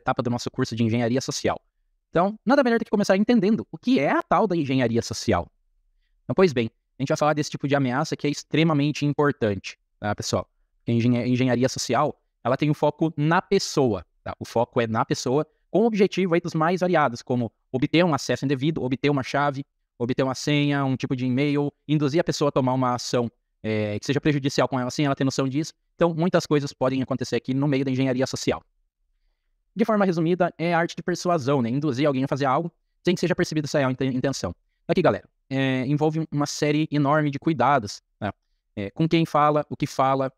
etapa do nosso curso de Engenharia Social. Então, nada melhor do que começar entendendo o que é a tal da engenharia social. Então, pois bem, a gente vai falar desse tipo de ameaça que é extremamente importante, tá, pessoal? Porque a engenharia social, ela tem o foco na pessoa, tá? O foco é na pessoa, com o objetivo aí dos mais variados, como obter um acesso indevido, obter uma chave, obter uma senha, um tipo de e-mail, induzir a pessoa a tomar uma ação que seja prejudicial com ela, sem ela ter noção disso. Então, muitas coisas podem acontecer aqui no meio da engenharia social. De forma resumida, é a arte de persuasão, né? Induzir alguém a fazer algo sem que seja percebido essa intenção. Aqui, galera, envolve uma série enorme de cuidados, né? Com quem fala, o que fala,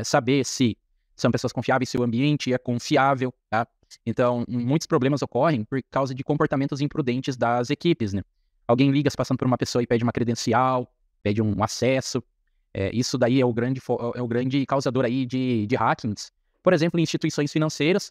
saber se são pessoas confiáveis, se o ambiente é confiável, tá? Então, muitos problemas ocorrem por causa de comportamentos imprudentes das equipes, né? Alguém liga se passando por uma pessoa e pede uma credencial, pede um acesso. Isso daí é o grande causador aí de hackings. Por exemplo, em instituições financeiras,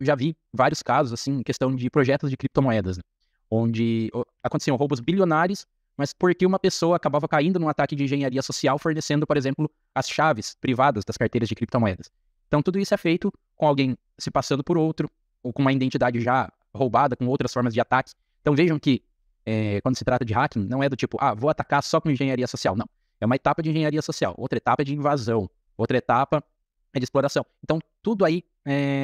já vi vários casos, assim, em questão de projetos de criptomoedas, né? Onde aconteciam roubos bilionários, mas porque uma pessoa acabava caindo num ataque de engenharia social fornecendo, por exemplo, as chaves privadas das carteiras de criptomoedas. Então, tudo isso é feito com alguém se passando por outro, ou com uma identidade já roubada, com outras formas de ataque. Então, vejam que, quando se trata de hacking, não é do tipo, vou atacar só com engenharia social. Não. É uma etapa de engenharia social, outra etapa é de invasão, outra etapa é de exploração. Então, tudo aí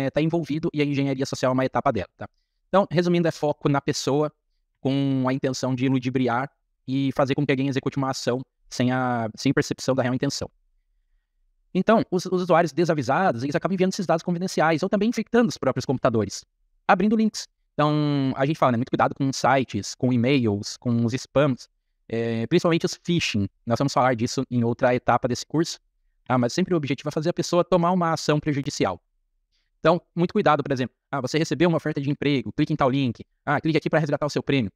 está envolvido e a engenharia social é uma etapa dela, tá? Então, resumindo, é foco na pessoa com a intenção de ludibriar e fazer com que alguém execute uma ação sem percepção da real intenção. Então, os usuários desavisados, eles acabam enviando esses dados confidenciais ou também infectando os próprios computadores, abrindo links. Então, a gente fala, né, muito cuidado com sites, com e-mails, com os spams, principalmente os phishing. Nós vamos falar disso em outra etapa desse curso, tá? Mas sempre o objetivo é fazer a pessoa tomar uma ação prejudicial. Então, muito cuidado, por exemplo, você recebeu uma oferta de emprego, clique em tal link, clique aqui para resgatar o seu prêmio.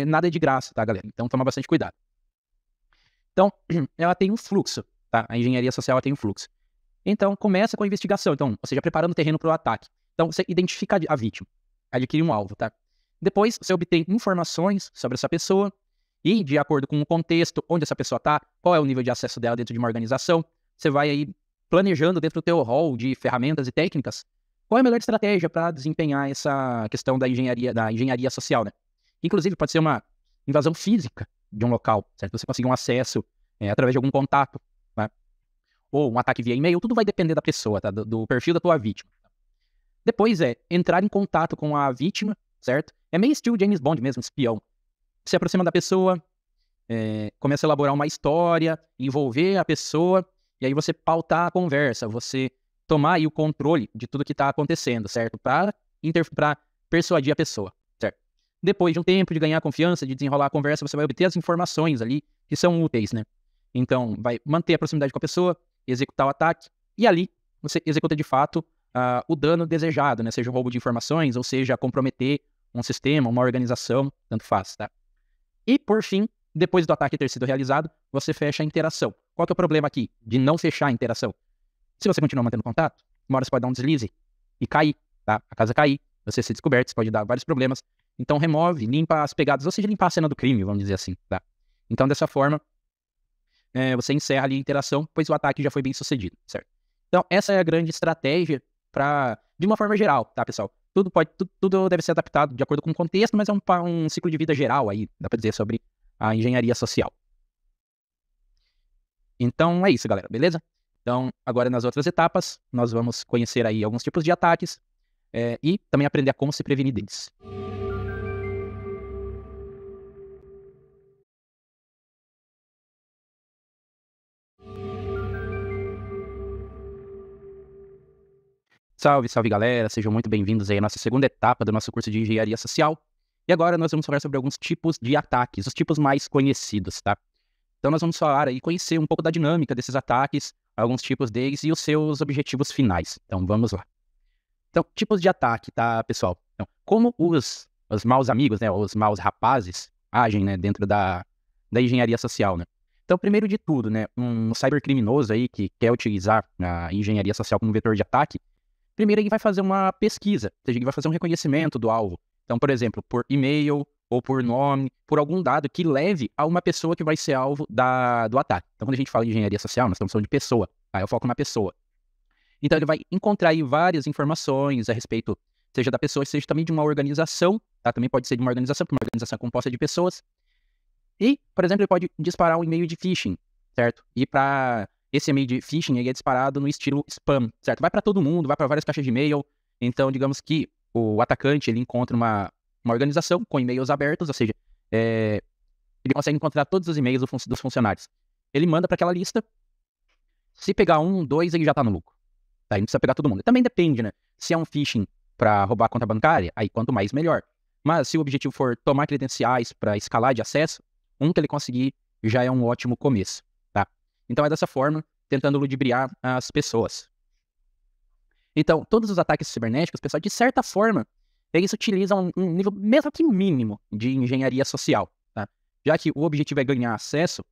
Nada é de graça, tá, galera? Então, toma bastante cuidado. Então, ela tem um fluxo, tá? A engenharia social ela tem um fluxo. Então, começa com a investigação. Então, ou seja, preparando o terreno para o ataque. Então, você identifica a vítima, adquire um alvo, tá? Depois, você obtém informações sobre essa pessoa e, de acordo com o contexto, onde essa pessoa está, qual é o nível de acesso dela dentro de uma organização, você vai aí planejando dentro do teu rol de ferramentas e técnicas qual é a melhor estratégia para desempenhar essa questão da engenharia social, né? Inclusive, pode ser uma invasão física de um local, certo? Você conseguir um acesso através de algum contato, né? Ou um ataque via e-mail, tudo vai depender da pessoa, tá? Do perfil da tua vítima. Depois entrar em contato com a vítima, certo? É meio estilo James Bond mesmo, espião. Se aproxima da pessoa, começa a elaborar uma história, envolver a pessoa, e aí você pautar a conversa, você tomar aí o controle de tudo que está acontecendo, certo? Para persuadir a pessoa, certo? Depois de um tempo de ganhar confiança, de desenrolar a conversa, você vai obter as informações ali que são úteis, né? Então, vai manter a proximidade com a pessoa, executar o ataque, e ali você executa de fato o dano desejado, né? Seja um roubo de informações, ou seja, comprometer um sistema, uma organização, tanto faz, tá? E, por fim, depois do ataque ter sido realizado, você fecha a interação. Qual que é o problema aqui de não fechar a interação? Se você continuar mantendo contato, uma hora você pode dar um deslize e cair, tá? A casa cair, você ser descoberto, isso pode dar vários problemas. Então, remove, limpa as pegadas, ou seja, limpar a cena do crime, vamos dizer assim, tá? Então, dessa forma, você encerra ali a interação, pois o ataque já foi bem sucedido, certo? Então, essa é a grande estratégia de uma forma geral, tá, pessoal? Tudo deve ser adaptado de acordo com o contexto, mas é um ciclo de vida geral aí, dá pra dizer, sobre a engenharia social. Então, é isso, galera, beleza? Então, agora nas outras etapas, nós vamos conhecer aí alguns tipos de ataques e também aprender a como se prevenir deles. Salve, salve, galera! Sejam muito bem-vindos aí à nossa segunda etapa do nosso curso de Engenharia Social. E agora nós vamos falar sobre alguns tipos de ataques, os tipos mais conhecidos, tá? Então nós vamos falar aí, conhecer um pouco da dinâmica desses ataques, alguns tipos deles e os seus objetivos finais. Então vamos lá. Então, tipos de ataque, tá, pessoal? Então, como os maus amigos, né, os maus rapazes agem, né, dentro da engenharia social, né? Então, primeiro de tudo, né, um cybercriminoso aí que quer utilizar a engenharia social como vetor de ataque, primeiro ele vai fazer uma pesquisa, ou seja, ele vai fazer um reconhecimento do alvo. Então, por exemplo, por e-mail ou por nome, por algum dado que leve a uma pessoa que vai ser alvo do ataque. Então, quando a gente fala de engenharia social, nós estamos falando de pessoa, tá? Eu foco na pessoa. Então ele vai encontrar aí várias informações a respeito, seja da pessoa, seja também de uma organização, tá? Também pode ser de uma organização, porque uma organização é composta de pessoas. E, por exemplo, ele pode disparar um e-mail de phishing, certo? E para esse e-mail de phishing, ele é disparado no estilo spam, certo? Vai para todo mundo, vai para várias caixas de e-mail. Então, digamos que o atacante, ele encontra uma organização com e-mails abertos, ou seja, ele consegue encontrar todos os e-mails dos funcionários. Ele manda para aquela lista. Se pegar um, dois, ele já tá no lucro. Tá? Ele não precisa pegar todo mundo. Também depende, né? Se é um phishing para roubar a conta bancária, aí quanto mais, melhor. Mas se o objetivo for tomar credenciais para escalar de acesso, um que ele conseguir já é um ótimo começo, tá? Então é dessa forma, tentando ludibriar as pessoas. Então, todos os ataques cibernéticos, pessoal, de certa forma, eles utilizam um nível mesmo que mínimo de engenharia social, tá? Já que o objetivo é ganhar acesso,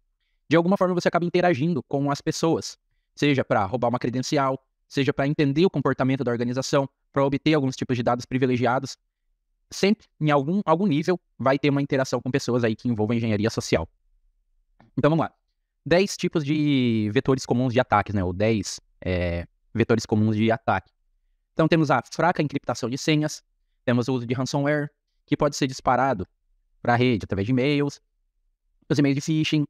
de alguma forma você acaba interagindo com as pessoas, seja para roubar uma credencial, seja para entender o comportamento da organização, para obter alguns tipos de dados privilegiados. Sempre, em algum nível, vai ter uma interação com pessoas aí que envolvam engenharia social. Então, vamos lá. 10 tipos de vetores comuns de ataques, né? Ou 10 vetores comuns de ataque. Então, temos a fraca encriptação de senhas, temos o uso de ransomware, que pode ser disparado para a rede através de e-mails, os e-mails de phishing,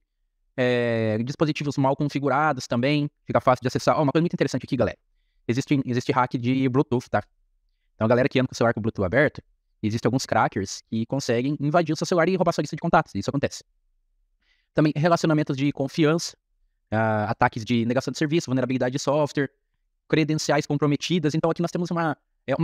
dispositivos mal configurados também, fica fácil de acessar. Uma coisa muito interessante aqui, galera. Existe hack de Bluetooth, tá? Então, a galera que anda com o celular com o Bluetooth aberto, existem alguns crackers que conseguem invadir o seu celular e roubar sua lista de contatos. Isso acontece. Também relacionamentos de confiança, ataques de negação de serviço, vulnerabilidade de software, credenciais comprometidas. Então, aqui nós temos uma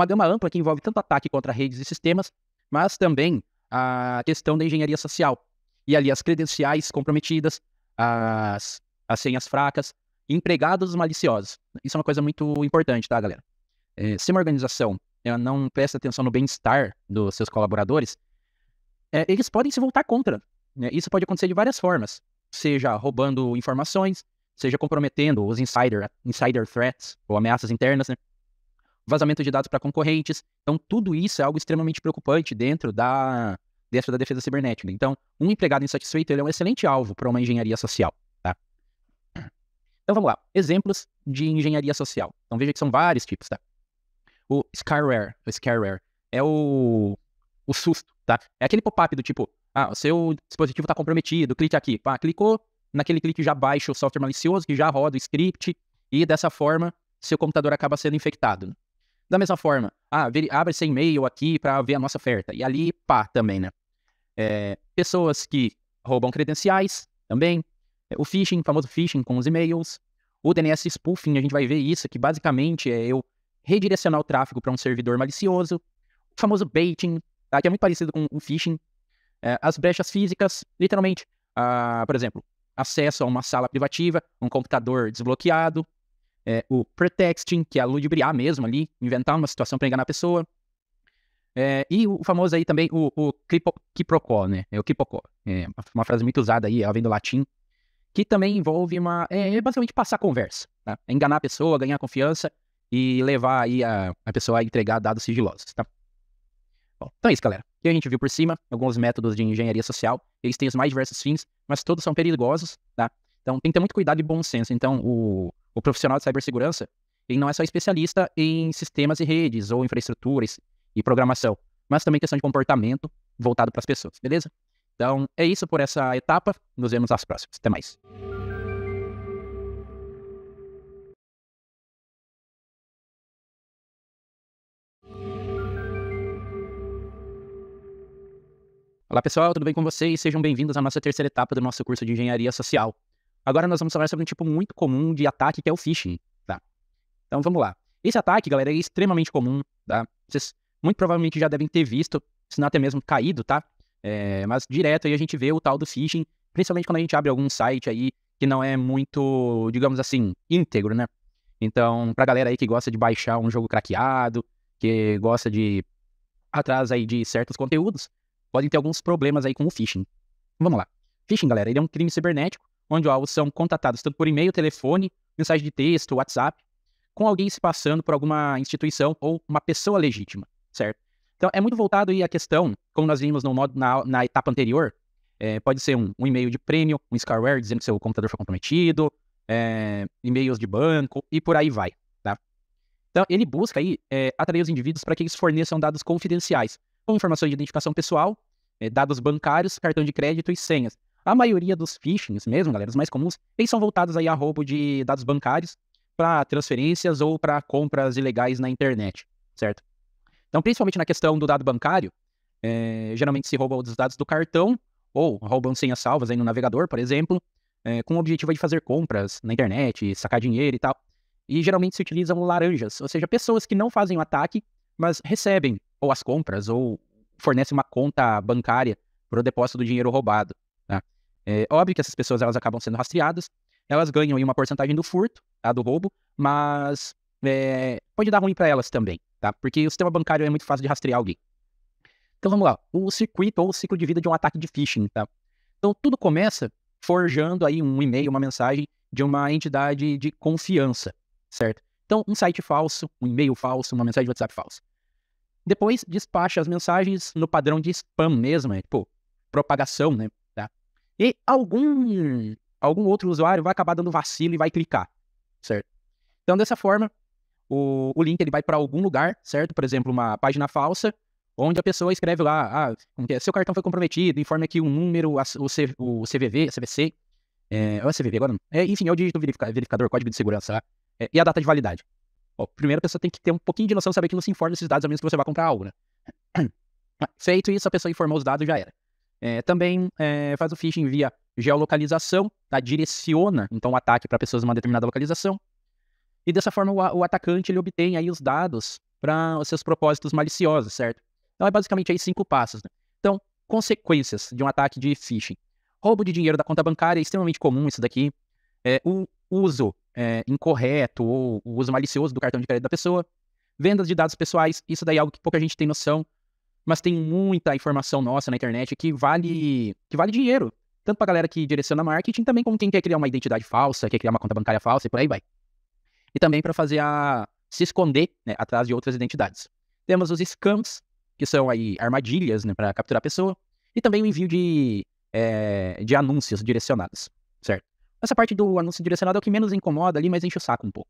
gama ampla que envolve tanto ataque contra redes e sistemas, mas também a questão da engenharia social. E ali as credenciais comprometidas, as senhas fracas, empregados maliciosos. Isso é uma coisa muito importante, tá, galera? Se uma organização não presta atenção no bem-estar dos seus colaboradores, eles podem se voltar contra. Né? Isso pode acontecer de várias formas, seja roubando informações, seja comprometendo os insider threats, ou ameaças internas, né? Vazamento de dados para concorrentes. Então, tudo isso é algo extremamente preocupante dentro da defesa cibernética. Então, um empregado insatisfeito ele é um excelente alvo para uma engenharia social. Tá? Então, vamos lá. Exemplos de engenharia social. Então, veja que são vários tipos, tá? O scareware é o susto, tá? É aquele pop-up do tipo, o seu dispositivo está comprometido, clique aqui. Pá, clicou, naquele clique já baixa o software malicioso, que já roda o script, e dessa forma, seu computador acaba sendo infectado. Da mesma forma, abre esse e-mail aqui para ver a nossa oferta. E ali, também, né? Pessoas que roubam credenciais, também. O phishing, o famoso phishing com os e-mails. O DNS spoofing, a gente vai ver isso, que basicamente é eu redirecionar o tráfego para um servidor malicioso. O famoso baiting, tá? Que é muito parecido com o phishing. As brechas físicas, literalmente, por exemplo, acesso a uma sala privativa, um computador desbloqueado. O pretexting, que é ludibriar mesmo ali, inventar uma situação para enganar a pessoa. E o famoso aí também, o quiproquo, né? O quiproquo. Uma frase muito usada aí, ela vem do latim, que também envolve basicamente passar conversa, tá? Enganar a pessoa, ganhar confiança e levar aí a pessoa a entregar dados sigilosos, tá? Bom, então é isso, galera. Aqui a gente viu por cima alguns métodos de engenharia social. Eles têm os mais diversos fins, mas todos são perigosos, tá? Então tem que ter muito cuidado e bom senso. Então o profissional de cibersegurança, ele não é só especialista em sistemas e redes, ou infraestruturas e programação, mas também questão de comportamento voltado para as pessoas, beleza? Então é isso por essa etapa. Nos vemos nas próximas. Até mais. Olá pessoal, tudo bem com vocês? Sejam bem-vindos à nossa terceira etapa do nosso curso de Engenharia Social. Agora nós vamos falar sobre um tipo muito comum de ataque, que é o phishing, tá? Então vamos lá. Esse ataque, galera, é extremamente comum, tá? Vocês muito provavelmente já devem ter visto, se não até mesmo caído, tá? Mas direto aí a gente vê o tal do phishing, principalmente quando a gente abre algum site aí que não é muito, digamos assim, íntegro, né? Então, pra galera aí que gosta de baixar um jogo craqueado, que gosta de ir atrás aí de certos conteúdos, podem ter alguns problemas aí com o phishing. Vamos lá. Phishing, galera, ele é um crime cibernético, onde os alvos são contatados tanto por e-mail, telefone, mensagem de texto, WhatsApp, com alguém se passando por alguma instituição ou uma pessoa legítima, certo? Então, é muito voltado aí à questão, como nós vimos na etapa anterior, pode ser um e-mail de prêmio, um scareware dizendo que seu computador foi comprometido, e-mails de banco, e por aí vai, tá? Então, ele busca aí atrair os indivíduos para que eles forneçam dados confidenciais, como informações de identificação pessoal, dados bancários, cartão de crédito e senhas. A maioria dos phishings mesmo, galera, os mais comuns, eles são voltados aí a roubo de dados bancários para transferências ou para compras ilegais na internet, certo? Então, principalmente na questão do dado bancário, geralmente se roubam os dados do cartão ou roubam senhas salvas aí no navegador, por exemplo, com o objetivo de fazer compras na internet, sacar dinheiro e tal. E geralmente se utilizam laranjas, ou seja, pessoas que não fazem o ataque, mas recebem ou as compras ou fornecem uma conta bancária para o depósito do dinheiro roubado. Tá? É óbvio que essas pessoas elas acabam sendo rastreadas, elas ganham aí uma porcentagem do furto, tá, do roubo, mas pode dar ruim para elas também, tá? Porque o sistema bancário é muito fácil de rastrear alguém. Então vamos lá, o circuito ou o ciclo de vida de um ataque de phishing, tá? Então tudo começa forjando aí um e-mail, uma mensagem de uma entidade de confiança, certo? Então um site falso, um e-mail falso, uma mensagem de WhatsApp falsa. Depois despacha as mensagens no padrão de spam mesmo, tipo, propagação, né? Tá? E algum outro usuário vai acabar dando vacilo e vai clicar, certo? Então dessa forma, o link ele vai para algum lugar, certo? Por exemplo, uma página falsa, onde a pessoa escreve lá, seu cartão foi comprometido, informe aqui o número, o CVV, CVC, é o CVV agora não. Enfim, é o dígito verificador, código de segurança lá, e a data de validade. Ó, primeiro a pessoa tem que ter um pouquinho de noção, saber que não se informa desses dados, a menos que você vá comprar algo, né? Feito isso, a pessoa informou os dados, já era. Também faz o phishing via geolocalização, tá? Direciona, então, o ataque para pessoas numa determinada localização, e dessa forma o atacante ele obtém aí os dados para os seus propósitos maliciosos, certo? Então é basicamente aí 5 passos, né? Então, consequências de um ataque de phishing. Roubo de dinheiro da conta bancária é extremamente comum isso daqui. O uso incorreto ou o uso malicioso do cartão de crédito da pessoa. Vendas de dados pessoais, isso daí é algo que pouca gente tem noção, mas tem muita informação nossa na internet que vale dinheiro. Tanto para a galera que direciona marketing, também como quem quer criar uma identidade falsa, quer criar uma conta bancária falsa e por aí vai. E também para fazer se esconder, né, atrás de outras identidades. Temos os scams, que são aí armadilhas, né, para capturar a pessoa, e também o envio de anúncios direcionados, certo? Essa parte do anúncio direcionado é o que menos incomoda ali, mas enche o saco um pouco.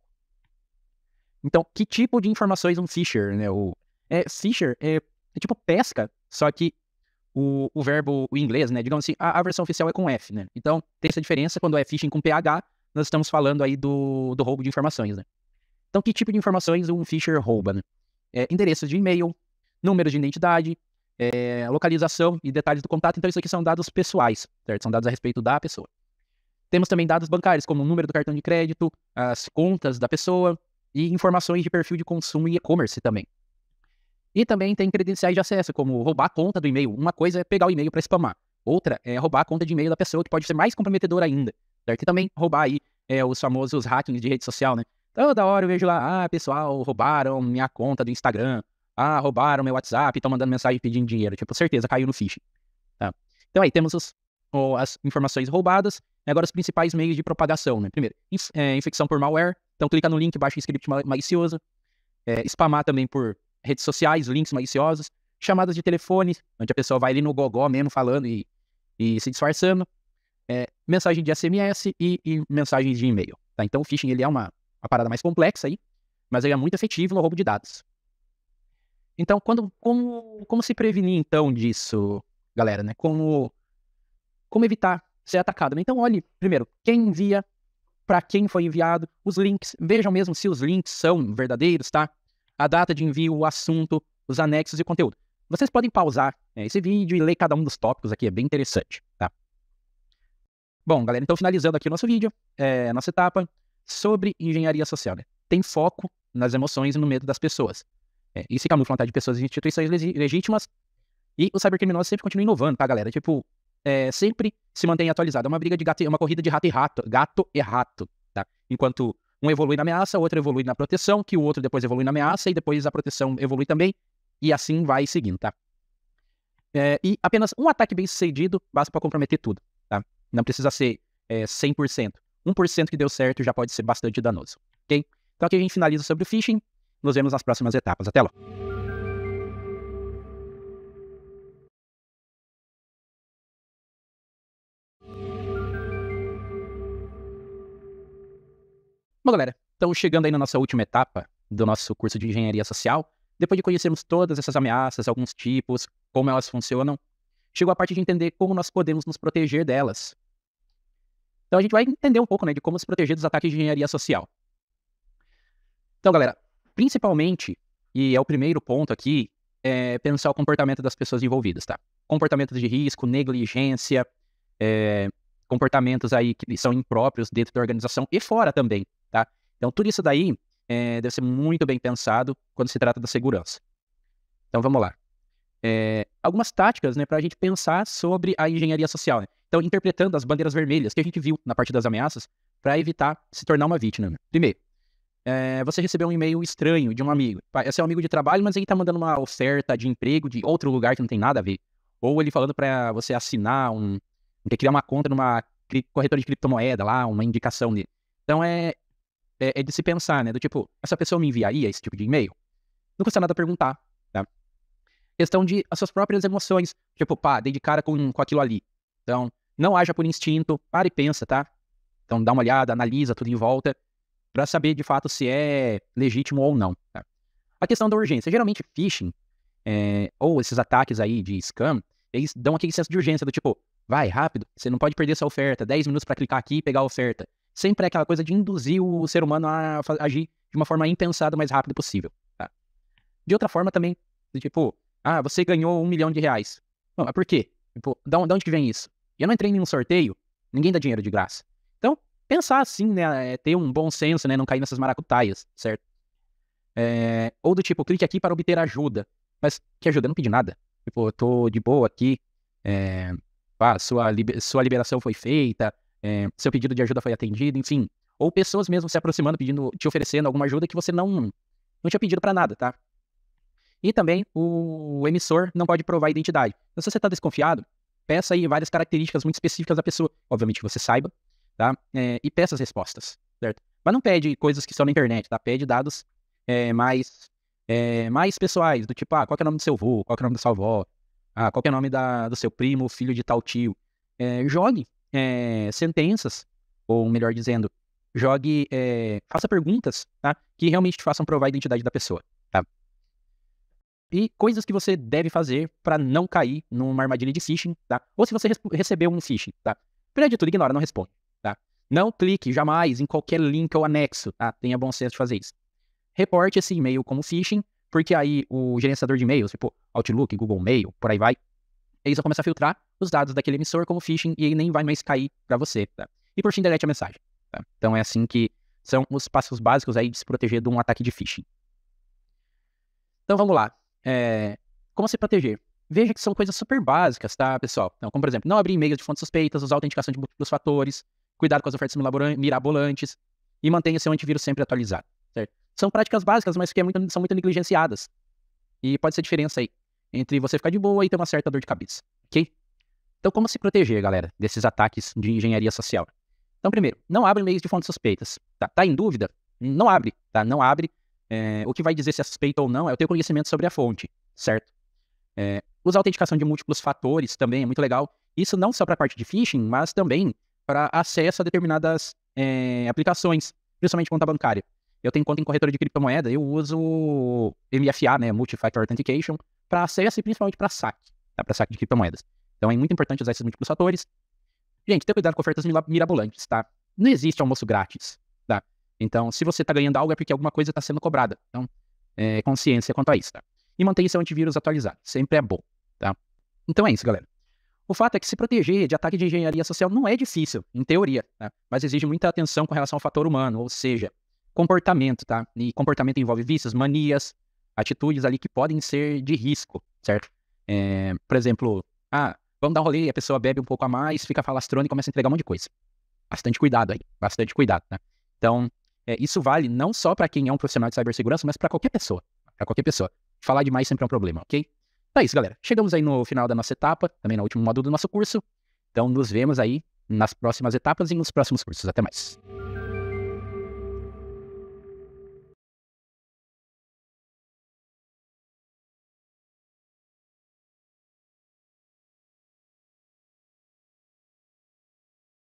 Então, que tipo de informações um fisher, né? Fisher é tipo pesca, só que o verbo, o inglês, né? Digamos assim, a versão oficial é com F, né? Então, tem essa diferença quando é phishing com PH, nós estamos falando aí do roubo de informações, né? Então, que tipo de informações um fisher rouba, né? Endereços de e-mail, números de identidade, localização e detalhes do contato. Então, isso aqui são dados pessoais, certo? São dados a respeito da pessoa. Temos também dados bancários, como o número do cartão de crédito, as contas da pessoa e informações de perfil de consumo e e-commerce também. E também tem credenciais de acesso, como roubar a conta do e-mail. Uma coisa é pegar o e-mail para spamar. Outra é roubar a conta de e-mail da pessoa, que pode ser mais comprometedor ainda, certo? E também roubar aí os famosos hackings de rede social, né? Toda hora eu vejo lá, pessoal, roubaram minha conta do Instagram, roubaram meu WhatsApp, estão mandando mensagem pedindo dinheiro. Tipo, certeza, caiu no phishing. Tá? Então aí temos as informações roubadas, e agora os principais meios de propagação, né? Primeiro, infecção por malware. Então clica no link, baixa um script malicioso. Spamar também por redes sociais, links maliciosos. Chamadas de telefone, onde a pessoa vai ali no gogó mesmo falando e se disfarçando. Mensagem de SMS e mensagens de e-mail. Tá? Então o phishing ele é uma parada mais complexa aí, mas ele é muito efetivo no roubo de dados. Então, como se prevenir então disso, galera, né? Como evitar ser atacado? Então, olhe, primeiro, quem envia, para quem foi enviado, os links, vejam mesmo se os links são verdadeiros, tá? A data de envio, o assunto, os anexos e o conteúdo. Vocês podem pausar esse vídeo e ler cada um dos tópicos aqui, é bem interessante, tá? Bom, galera, então finalizando aqui o nosso vídeo, nossa etapa sobre engenharia social, né? Tem foco nas emoções e no medo das pessoas. E se camufla a vontade de pessoas e instituições legítimas. E o cybercriminoso sempre continua inovando, tá, galera? Tipo, sempre se mantém atualizado. É uma briga de gato, uma corrida de gato e rato, tá? Enquanto um evolui na ameaça, o outro evolui na proteção, que o outro depois evolui na ameaça e depois a proteção evolui também. E assim vai seguindo, tá? E apenas um ataque bem sucedido basta para comprometer tudo, tá? Não precisa ser 100%. 1% que deu certo já pode ser bastante danoso, ok? Então aqui a gente finaliza sobre o phishing. Nos vemos nas próximas etapas. Até lá! Bom, galera, então chegando aí na nossa última etapa do nosso curso de engenharia social, depois de conhecermos todas essas ameaças, alguns tipos, como elas funcionam, chegou a parte de entender como nós podemos nos proteger delas. Então a gente vai entender um pouco, né, de como se proteger dos ataques de engenharia social. Então, galera, principalmente, e é o primeiro ponto aqui, é pensar o comportamento das pessoas envolvidas, tá? Comportamentos de risco, negligência, comportamentos aí que são impróprios dentro da organização e fora também, tá? Então, tudo isso daí deve ser muito bem pensado quando se trata da segurança. Então, vamos lá. Algumas táticas, né, para a gente pensar sobre a engenharia social, né? Então, interpretando as bandeiras vermelhas que a gente viu na parte das ameaças para evitar se tornar uma vítima. Primeiro, você recebeu um e-mail estranho de um amigo. É seu amigo de trabalho, mas ele tá mandando uma oferta de emprego de outro lugar que não tem nada a ver. Ou ele falando para você assinar criar uma conta numa corretora de criptomoeda lá, uma indicação dele. Então é de se pensar, né? Do tipo, essa pessoa me enviaria esse tipo de e-mail? Não custa nada perguntar, tá? Questão de as suas próprias emoções. Tipo, dei de cara com aquilo ali. Então, não haja por instinto, para e pensa, tá? Então dá uma olhada, analisa tudo em volta, para saber de fato se é legítimo ou não. Tá? A questão da urgência. Geralmente, phishing, ou esses ataques aí de scam, eles dão aquele senso de urgência do tipo, vai, rápido, você não pode perder essa oferta, 10 minutos para clicar aqui e pegar a oferta. Sempre é aquela coisa de induzir o ser humano a agir de uma forma impensada o mais rápido possível. Tá? De outra forma também, do tipo, você ganhou R$1 milhão. Não, mas por quê? Tipo, da onde que vem isso? Eu não entrei em nenhum sorteio, ninguém dá dinheiro de graça. Então, pensar assim, né, ter um bom senso, né, não cair nessas maracutaias, certo? Ou do tipo, clique aqui para obter ajuda. Mas que ajuda? Eu não pedi nada. Tipo, eu tô de boa aqui, sua liberação foi feita, seu pedido de ajuda foi atendido, enfim. Ou pessoas mesmo se aproximando, te oferecendo alguma ajuda que você não tinha pedido para nada, tá? E também o emissor não pode provar a identidade. Então, se você está desconfiado, peça aí várias características muito específicas da pessoa. Obviamente que você saiba, tá? E peça as respostas, certo? Mas não pede coisas que estão na internet, tá? Pede dados mais pessoais, do tipo, qual que é o nome do seu avô, qual que é o nome da sua avó, qual que é o nome do seu primo, filho de tal tio. Jogue sentenças, ou melhor dizendo, faça perguntas, tá? Que realmente te façam provar a identidade da pessoa, tá? E coisas que você deve fazer para não cair numa armadilha de phishing, tá? Ou se você recebeu um phishing, tá? Primeiro de tudo, ignora, não responde, tá? Não clique jamais em qualquer link ou anexo, tá? Tenha bom senso de fazer isso. Reporte esse e-mail como phishing, porque aí o gerenciador de e-mails, tipo Outlook, Google Mail, por aí vai, eles vão começar a filtrar os dados daquele emissor como phishing e ele nem vai mais cair para você, tá? E por fim, delete a mensagem, tá? Então é assim que são os passos básicos aí de se proteger de um ataque de phishing. Então vamos lá. Como se proteger? Veja que são coisas super básicas, tá, pessoal? Então, como por exemplo, não abrir e-mails de fontes suspeitas, usar autenticação de múltiplos fatores, cuidado com as ofertas mirabolantes e mantenha seu antivírus sempre atualizado, certo? São práticas básicas, mas que são muito negligenciadas. E pode ser a diferença aí entre você ficar de boa e ter uma certa dor de cabeça, ok? Então, como se proteger, galera, desses ataques de engenharia social? Então, primeiro, não abre e-mails de fontes suspeitas. Tá em dúvida? Não abre, tá? Não abre. O que vai dizer se é suspeito ou não é o teu conhecimento sobre a fonte, certo? Usar autenticação de múltiplos fatores também é muito legal. Isso não só para a parte de phishing, mas também para acesso a determinadas aplicações, principalmente conta bancária. Eu tenho conta em corretora de criptomoeda, eu uso MFA, né, Multi-Factor Authentication, para acesso e principalmente para saque, tá? Para saque de criptomoedas. Então é muito importante usar esses múltiplos fatores. Gente, ter cuidado com ofertas mirabolantes, tá? Não existe almoço grátis, tá? Então, se você tá ganhando algo é porque alguma coisa tá sendo cobrada. Então, consciência quanto a isso, tá? E mantenha seu antivírus atualizado. Sempre é bom, tá? Então é isso, galera. O fato é que se proteger de ataque de engenharia social não é difícil, em teoria, tá? Mas exige muita atenção com relação ao fator humano, ou seja, comportamento, tá? E comportamento envolve vícios, manias, atitudes ali que podem ser de risco, certo? Por exemplo, vamos dar um rolê, a pessoa bebe um pouco a mais, fica falastrando e começa a entregar um monte de coisa. Bastante cuidado aí, bastante cuidado, tá? Então, isso vale não só para quem é um profissional de cibersegurança, mas para qualquer pessoa. Para qualquer pessoa. Falar demais sempre é um problema, ok? Então é isso, galera. Chegamos aí no final da nossa etapa, também no último módulo do nosso curso. Então, nos vemos aí nas próximas etapas e nos próximos cursos. Até mais.